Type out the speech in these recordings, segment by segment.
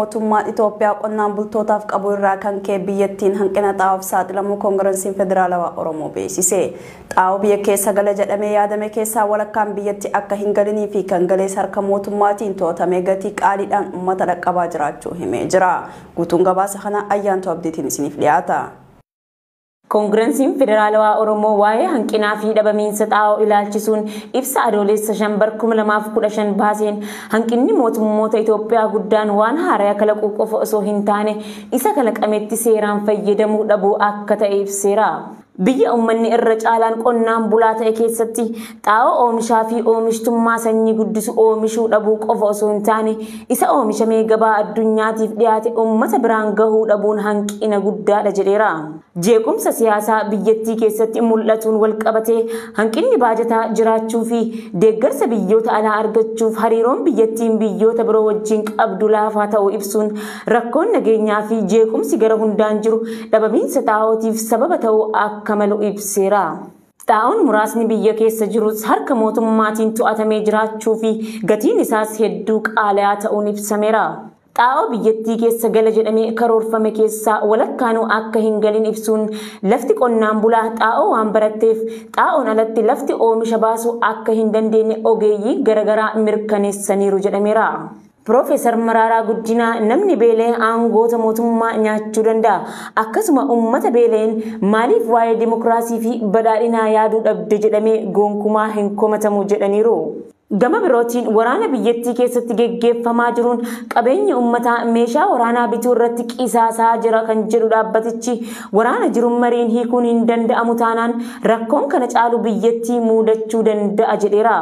mootummaan Itoophiyaa qonnaan bultootaaf qabu irraa kan ka'e biyyattiin hanqina xaa'oof saaxilamuu Koongireesiin Federaalawaa Oromoo beeksise. Xaa'oo biyya keessa gala jedhamee yaadame keessaa walakkaan biyyatti akka hin galinii fi kan galees harka mootummaatiin to'atamee gatii qaaliidhaan uummata dhaqqabaa jiraachuu himee jira. Guutuun gabaasa kana Ayyaantu Abdiitiin isiniif dhiyaata. Koongireesiin Federaalawaa Oromoo waa'ee hanqinaa fi dhabamiinsa xaa'oo ilaalchisuun ibsa adoolessa 2015 baaseen hanqinni mootummoota Itoophiyaa guddaan waan haaraa kalaquu qofa osoo hin taane isa kalaqametti seeraan fayyadamuu dhabuu akka ta'e ibseera. Biyya uummanni irra caalaan qonnaan bulaa ta'e keessatti xaa'oo oomishaa fi oomishtummaa sanyii guddisu oomishuu dhabuu qofa osoo hin taane isa oomishamee gabaa addunyaatiif dhiyaate uummata biraan gahuu dhabuun hanqina guddaadha jedheera. Jeequmsa siyaasaa biyyattii keessatti mul'atuun wal qabatee hanqinni baajataa jiraachuu fi deeggarsa biyyoota alaa argachuuf hariiroon biyyattiin biyyoota biroo wajjin qabdu laafaa ta'uu ibsuun rakkoon nageenyaa fi jeequmsi gara hundaan jiru dhabamiinsa xaa'ootiif sababa ta'uu akka malu ibseera. Xaa'oon muraasni biyya keessa jirus harka mootummaatiin to'atamee jiraachuu fi gatiin isaas hedduu qaala'aa ta'uun ibsameera. Xaa'oo biyyattii keessa gala jedhamee karoorfame keessaa walakkaanuu akka hin galin ibsuun lafti qonnaan bulaa xaa'oo waan baratteef xaa'oon alatti lafti oomisha baasuu akka hin dandeenye ogeeyyii garaagaraa mirkaneessaniiru jedhameera. Profeesar Mararaa Guddinaa namni beelee aangoota mootummaa nyaachuu danda'a. Akkasuma uummata beeleen maaliif waa'ee dimokiraasii fi badhaadhinaa yaaduu dhabde jedhamee gonkumaa hin komatamu jedhaniiru. Gama birootiin waraana biyyattii keessatti geggeeffamaa jiruun qabeenya uummataa meeshaa waraanaa bituu irratti qisaasaa jira kan jedhu dhaabbatichi waraana jiruun mariin hiikuun hin danda'amu taanaan rakkoon kana caalu biyyattii muudachuu danda'a jedheera.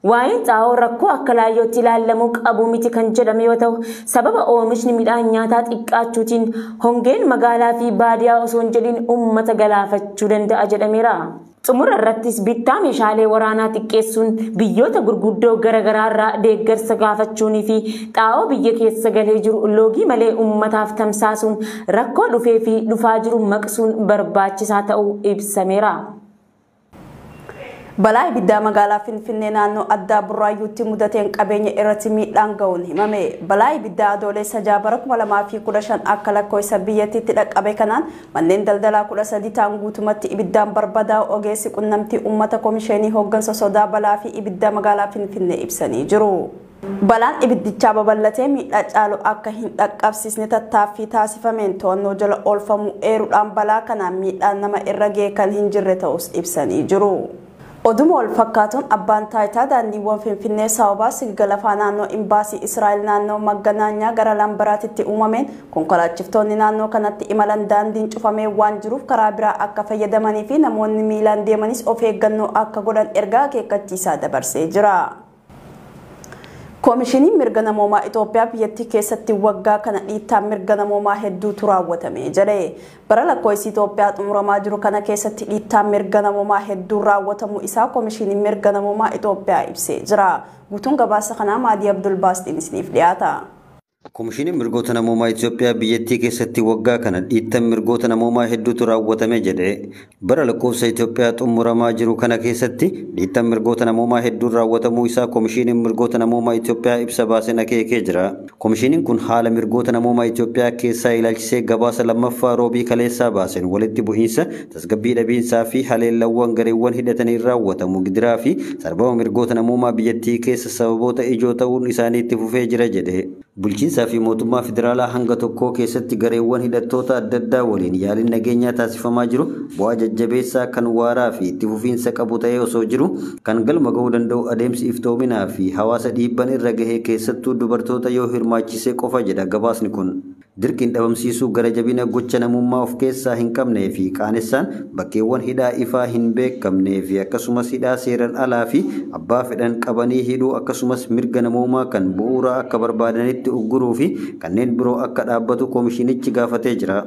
Waa'een xaa'oo rakkoo akka laayyootti ilaalamuu qabu miti kan jedhame yoo ta'u sababa oomishni midhaan nyaataa xiqqaachuutiin hongeen magaalaa fi baadiyyaa osoo hin jedhin uummata galaafachuu danda'a jedhameera. Xumura irrattis bittaa meeshaalee waraanaa xiqqeessuun biyyoota gurguddoo garaagaraa irraa deeggarsa gaafachuunii fi xaa'oo biyya keessa galee jiru loogii malee uummataaf tamsaasuun rakkoo dhufee fi dhufaa jiru maqsuun barbaachisaa ta'uu ibsameera. Balaa ibiddaa magaalaa Finfinnee naannoo addaa Burraayyuutti mudateen qabeenya irratti miidhaan ga'uun himame. Balaa ibiddaa adoolessa 2015 akka lakkoofsa biyyattiitti dhaqqabe kanaan manneen daldalaa 13 ta'an guutumatti ibiddaan barbadaa'u ogeessi qunnamtii uummata komishinii hooggansa sodaa balaa fi ibiddaa magaalaa Finfinnee ibsanii jiru. Balaan ibiddichaa babal'atee miidhaa caalu akka hin dhaqqabsiisne tattaaffii taasifameen to'annoo jala oolfamuu eeruudhaan balaa kanaan miidhaan nama irra ga'e kan hin jirre ta'us ibsanii jiru. Oduma wal fakkaatuun abbaan taayitaa daandiiwwan Finfinnee sababa sigga lafaa naannoo imbaasii Israa'el naannoo Magganaanyaa gara Lambaraatitti uumameen konkolaachiftoonni naannoo kanatti imalan daandiin cufamee waan jiruuf karaa biraa akka fayyadamanii fi namoonni miilaan deemanis of eeggannoo akka godhan ergaa akeekkachiisaa dabarsee jira. Koomishiniin mirga namoomaa Itoophiyaa biyyattii keessatti waggaa kana dhiittaan mirga namoomaa hedduutu raawwatamee jedhe. Bara lakkoofsi Itoophiyaa xumuramaa jiru kana keessatti dhiittaan mirga namoomaa hedduun raawwatamuu isaa koomishiniin mirga namoomaa Itoophiyaa ibsee jira. Guutuun gabaasa kanaa Maadii Abdul Baastiin isiniif dhiyaata. Koomishiniin mirgoota namoomaa Itoophiyaa biyyattii keessatti waggaa kana dhiittaan mirgoota namoomaa hedduutu raawwatamee jedhe. Bara lakkoofsa Itoophiyaa xumuramaa jiru kana keessatti dhiittaan mirgoota namoomaa hedduun raawwatamuu isaa koomishiniin mirgoota namoomaa Itoophiyaa ibsa baaseen akeekee jira. Koomishiniin kun haala mirgoota namoomaa Itoophiyaa keessaa ilaalchisee gabaasa lammaffaa roobii kaleessaa baaseen walitti bu'iinsa tasgabbii dhabiinsaa fi haleellawwan gareewwan hidhatanii raawwatamu gidiraa fi sarbama mirgoota namoomaa biyyattii keessa sababoota ijoo ta'uun isaanii itti fufee jira jedhe. Bulchiinsaa fi mootummaa federaalaa hanga tokkoo keessatti gareewwan hidhattoota adda addaa waliin yaaliin nageenyaa taasifamaa jiru bu'aa jajjabeessaa kan waaraa fi itti fufiinsa qabu ta'ee osoo jiru kan galma ga'uu danda'u adeemsi iftoominaa fi hawaasa dhiibban irra gahee keessattuu dubartoota yoo hirmaachise qofa jedha gabaasni kun. Dirqiin dhabamsiisuu gara jabina gocha namummaa of keessaa hin qabnee fi qaanessaan bakkeewwan hidhaa ifaa hin beekamnee fi akkasumas hidhaa seeran alaa fi abbaa fedhan qabanii hidhuu akkasumas mirga namummaa kan bu'uura akka barbaadanitti ugguruu fi kanneen biroo akka dhaabbatu koomishinichi gaafatee jira.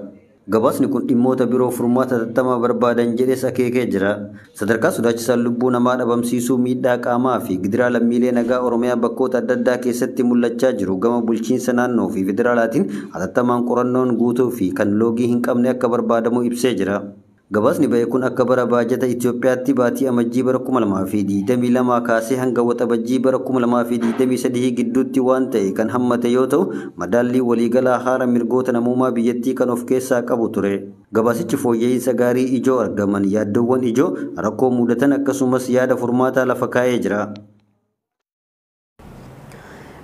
Gabaasni kun dhimmoota biroo furmaata tattamaa barbaadan jedhes akeekee jira. Sadarkaa sodaachisaan lubbuu namaa dhabamsiisuu miidhaa qaamaa fi gidiraa lammiilee nagaa Oromiyaa bakkoota adda addaa keessatti mul'achaa jiru gama bulchiinsa naannoo fi federaalaatiin hatattamaan qorannoon guutuu fi kan loogii hin qabne akka barbaadamu ibsee jira. Gabaasni ba'e kun akka bara baajata Itoophiyaatti baatii amajjii bara 2022 kaasee hanga waxabajjii bara 2023 gidduutti waan ta'e kan hammate yoo ta'u, madaallii waliigalaa haara mirgoota namummaa biyyattii kan of keessaa qabu ture. Gabaasichi fooyya'insa gaarii ijoo argaman, yaaddoowwan ijoo rakkoo mudatan akkasumas yaada furmaataa lafa kaa'ee jira.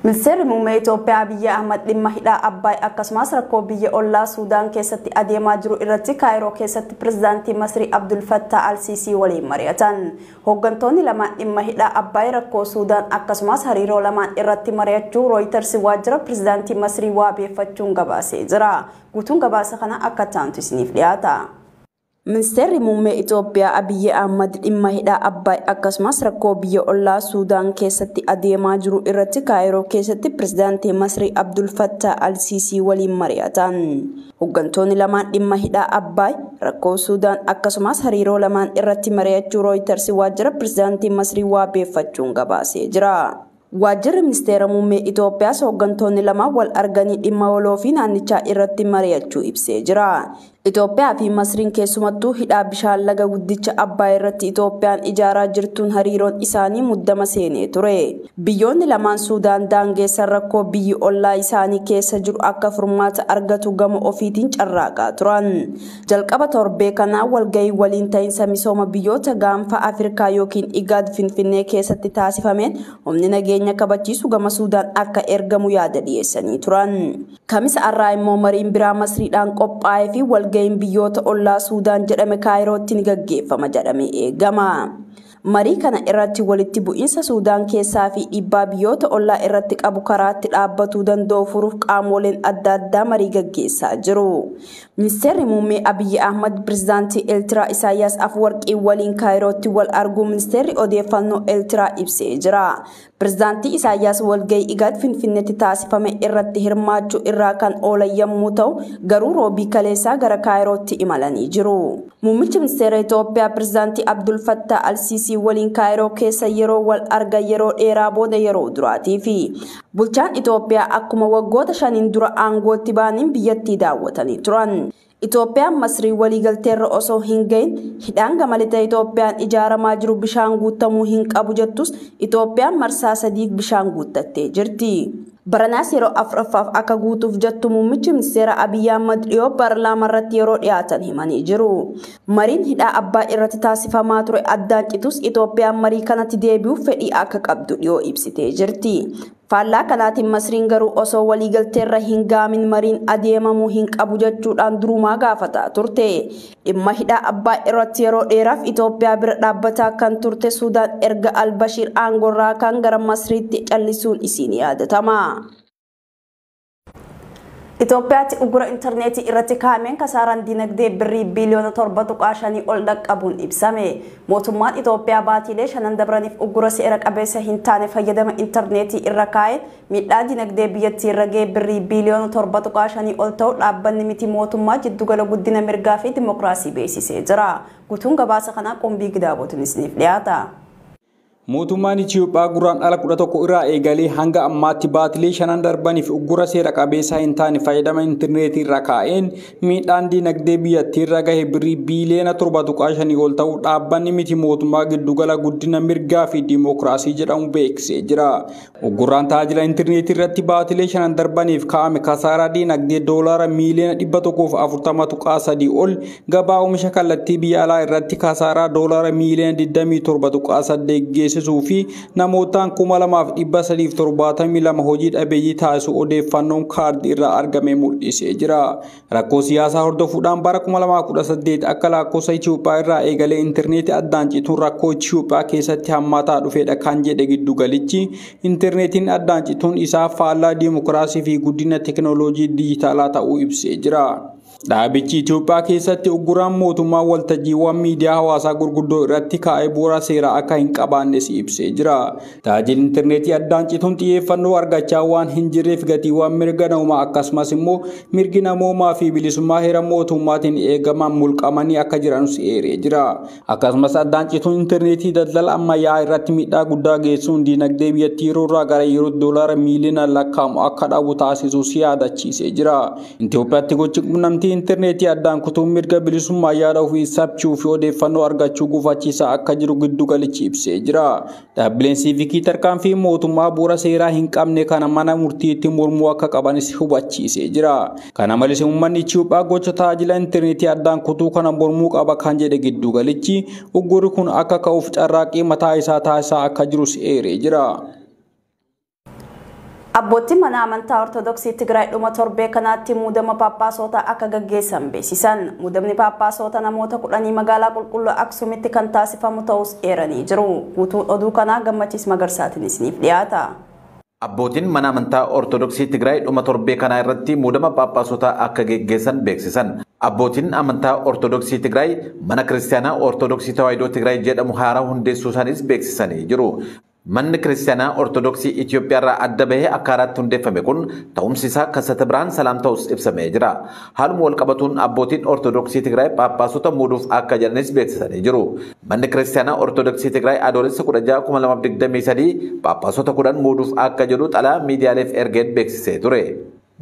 Ministeerri muummee Itoophiyaa Abiy Ahmad dhimma hidhaa Abbaay akkasumas rakkoo biyya ollaa Suudaan keessatti adeemaa jiru irratti Kaayiroo keessatti pirezidaantii Masrii Abdul Fattah al-Siisii waliin mari'atan. Hooggantoonni lamaan dhimma hidhaa Abbaay, rakkoo Suudaan akkasumas hariiroo lamaan irratti mari'achuu Reuters waajjira pirezidaantii Masrii waabeeffachuun gabaasee jira. Guutuun gabaasa kana akka taantu isiniif dhiyaata. Ministeerri muummee Itoophiyaa Abiy Ahmad dhimma hidhaa Abbaay akkasumas rakkoo biyya ollaa Suudaan keessatti adeemaa jiru irratti Kaayiroo keessatti pirezidaantii Masrii Abdul Fattah al-Siisii waliin mari'atan. Hooggantoonni lamaan dhimma hidhaa Abbaay, rakkoo Suudaan akkasumas hariiroo lamaan irratti mari'achuu Reuters waajjira pirezidaantii Masrii waabeeffachuun gabaasee jira. Waajjirri ministeera muummee Itoophiyaas hooggantoonni lamaan wal arganii dhimma waloo fi naannichaa irratti mari'achuu ibsee jira. Itoophiyaa fi Masriin keessumattuu hidhaa bishaan laga guddicha Abbaay irratti Itoophiyaan ijaaraa jirtuun hariiroon isaanii muddama seenee ture. Biyyoonni lamaan Suudaan daangeessan rakkoo biyyi ollaa isaanii keessa jiru akka furmaata argatu gama ofiitiin carraaqaa turan. Jalqaba torbee kanaa walgahii waliin ta'iinsa misooma biyyoota gaanfa Afrikaa yookiin IGAD Finfinnee keessatti taasifameen humni nageenya kabachiisu gama Suudaan akka ergamu yaada dhiyeessanii turan. Kamisa har'aa immoo mariin biraa Masriidhaan qophaa'ee fi walgahiin biyyoota ollaa Suudaan jedhame Kaayirootti ni gaggeeffama jedhamee eegama. Marii kana irratti walitti bu'iinsa Suudaan keessaa fi dhiibbaa biyyoota ollaa irratti qabu karaatti dhaabbatuu danda'u furuuf qaamoleen adda addaa marii gaggeessaa jiru. Ministeerri muummee Abiy Ahmad pirezidaantii Eertiraa Isaayyaas Afwerqii waliin Kaayirootti wal arguu ministeerri odeeffannoo Eertiraa ibsee jira. Pirezidaantii Isaayyaas walgahii IGAD Finfinneetti taasifame irratti hirmaachuu irraa kan oolan yommuu ta'u, garuu roobii kaleessaa gara Kaayirootti imalanii jiru. Muummichi ministeera Itoophiyaa pirezidaantii Abdul Fattah al-Siisii waliin Kaayiroo keessa yeroo wal argan yeroo dheeraa booda yeroo duraatii fi bulchaan Itoophiyaa akkuma waggoota 5 dura aangootti baaniin biyyattii daawwatanii turan. Itoophiyaan Masrii waliigalteerra osoo hin gahin hidhaan gama lixa Itoophiyaan ijaaramaa jiru bishaan guutamuu hin qabu jettus Itoophiyaan marsaa 3 bishaan guuttattee jirti. Baranaas yeroo afuraffaaf akka guutuuf jettu muummichi ministeera Abiy Ahmad dhiyoo paarlaamaa irratti yeroo dhiyaatan himanii jiru. Mariin hidhaa Abbaay irratti taasifamaa ture addaan citus Itoophiyaan marii kanatti deebi'uuf fedhii akka qabdu dhiyoo ibsitee jirti. Faallaa kanaatiin Masriin garuu osoo waliigalteerra hin gaamin mariin adeemamuu hin qabu jechuudhaan durumaa gaafataa turte. Dhimma hidhaa Abbaay irratti yeroo dheeraaf Itoophiyaa bira dhaabbataa kan turte Suudaan erga Albashiir aangorraa kan gara Masriitti callisuun isiin yaadatama. Itoophiyaatti ugura intarneetii irratti kaa'ameen kasaaraan dinagdee birrii biliyoona 7.5 ol dhaqqabuun ibsame. Mootummaan Itoophiyaa baatiilee 5 dabraniif ugura seera qabeessa hin taane fayyadama intarneetii irra kaa'een miidhaa dinagdee biyyattii irra ga'e birrii biliyoona 7.5 ol ta'u dhaabbanni miti mootummaa jiddugala guddina mirgaa fi dimokiraasii beeksisee jira. Guutuun gabaasa kanaa Qombii Gidaabotiin isiniif dhiyaata. Mootummaan Itoophiyaa guraandhala 11 irraa eegalee hanga ammaatti baatilee 5 darbaniif ugura seera qabeessa hin taane fayyadama intarneetii irra kaa'een miidhaan dinagdee biyyattii irra gahe birrii biliyoona 7.5 ol ta'u dhaabbanni miti mootummaa giddugala guddina mirgaa fi dimokiraasii jedhamu beeksisee jira. Uguraan tajaajila intarneetii irratti baatilee 5 darbaniif kaa'ame kasaaraa dinagdee doolaara miliyoona 140.3 ol, gabaa oomisha kallattii biyya alaa irratti kasaaraa doolaara miliyoona 27.8 geessisuu fi namootaan 2372 hojii dhabeeyyii taasisuu odeeffannoon kaardii irraa argame mul'isee jira. Rakkoo siyaasaa hordofuudhaan bara 2018 akka lakkoofsa Itoophiyaa irraa eegalee intarneetii addaan cituun rakkoo Itoophiyaa keessatti hammaataa dhufeedha kan jedhe giddugalichi. Intarneetiin addaan cituun isaa faallaa dimokiraasii fi guddina teekinooloojii dijitaalaa ta'uu ibsee jira. Dhaabichi Itoophiyaa keessatti uguraan mootummaa waltajjiiwwan miidiyaa hawaasaa gurguddoo irratti kaa'ee bu'uura seeraa akka hin qabaannes ibsee jira. Tajaajilli intarneetii addaan cituun xiyyeeffannoo argachaa waan hin jirreef gatiiwwan mirga namoomaa akkasumas immoo mirgi namoomaa fi bilisummaa heera mootummaatiin eegaman mulqamanii akka jiranus eeree jira. Akkasumas addaan cituun intarneetii daldala ammayyaa irratti miidhaa guddaa geessuun dinagdee biyyattii yeroo irraa gara yerootti doolaara miliyoona lakkaa'amu akka dhabu taasisuus yaadachiisee jira. Itoophiyaatti gochi quunnamtii intarneetii addaan kutuun mirga bilisummaa yaada ofii ibsachuu fi odeeffannoo argachuu gufachiisaa akka jiru giddu galichi ibsee jira. Dhaabbileen siivikii tarkaanfii mootummaa bu'uura seeraa hin qabne kana mana murtiitti mormuu akka qabanis hubachiisee jira. Kana malees uummanni Itoophiyaa gocha tajaajila intarneetii addaan kutuu kana mormuu qaba kan jedhe giddu galichi uggurri kun akka ka'uuf carraaqqii mataa isaa taasisaa akka jirus eeree jira. Abbootiin mana amantaa Ortodoksii Tigraay dhuma torbee kanaatti muudama paappaasota akka gaggeessan beeksisan. Muudamni paappaasota namoota 10 magaalaa qulqulluu Aksuumitti kan taasifamu ta'us eeranii jiru. Guutuun oduu kanaa Gammachiis Magarsaatiin isiniif dhiyaata. Abbootiin mana amantaa Ortodoksii Tigraay dhuma torbee kanaa irratti muudama paappaasota akka gaggeessan beeksisan. Abbootiin amantaa Ortodoksii Tigraay mana kiristaanaa Ortodoksii Tawaahidoo Tigraay jedhamu haaraa hundeessuu isaaniis beeksisanii jiru. Manni kiristaanaa Ortodoksii Itoophiyaa irraa adda bahee akka haaraatti hundeeffame kun ta'umsi isaa kasata biraan salaam ta'us ibsamee jira. Haaluma wal qabatuun abbootiin Ortodoksii Tigraay paappaasota muuduuf akka jiranis beeksisanii jiru. Manni kiristaanaa Ortodoksii Tigraay adoolessa 16/2023 paappaasota 10 muuduuf akka jedhu xalaa miidiyaaleef ergeen beeksisee ture.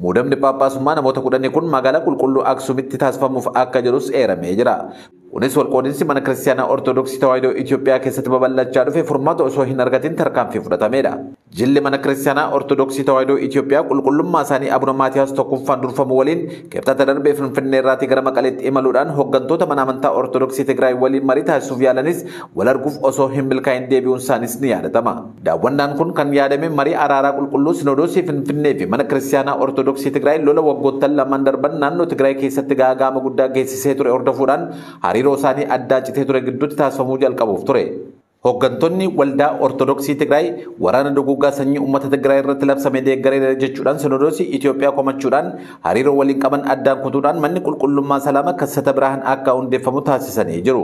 Muudamni paappaasummaa namoota 10 kun magaalaa qulqulluu Aksuumitti taasifamuuf akka jedhus eeramee jira. Kunis walqoodinsi mana kiristaanaa Ortodoksii Tawaahidoo Itoophiyaa keessatti babal'achaa dhufe furmaata osoo hin argatin tarkaanfii fudhatameedha. Jilli mana kiristaanaa Ortodoksii Tawaahidoo Itoophiyaa qulqullummaa isaanii Abuna Maatiyaas tokkoffaan durfamu waliin qibxata darbee Finfinnee irraatii gara Maqaleetti imaluudhaan hooggantoota mana amantaa Ortodoksii Tigraay waliin marii taasisuuf yaalanis wal arguuf osoo hin milkaa'in deebi'uun isaanis ni yaadatama. Daawwannaan kun kan yaadame marii araaraa qulqulluu Sinodoosii Finfinnee fi mana kiristaanaa Ortodoksii Tigraay lola waggoottan lamaan darban naannoo Tigraay keessatti gaaga'ama guddaa geessisee ture hordofuudhaan hariiroo isaanii addaa citee ture gidduutti taasifamuu jalqabuuf ture. Hooggantoonni waldaa Ortodoksii Tigraay waraana duguuggaa sanyii uummata Tigraay irratti labsame deeggareera jechuudhaan Sinodoosii Itoophiyaa komachuudhaan hariiroo waliin qaban addaan kutuudhaan manni qulqullummaa salaama kasata biraan akka hundeeffamu taasisanii jiru.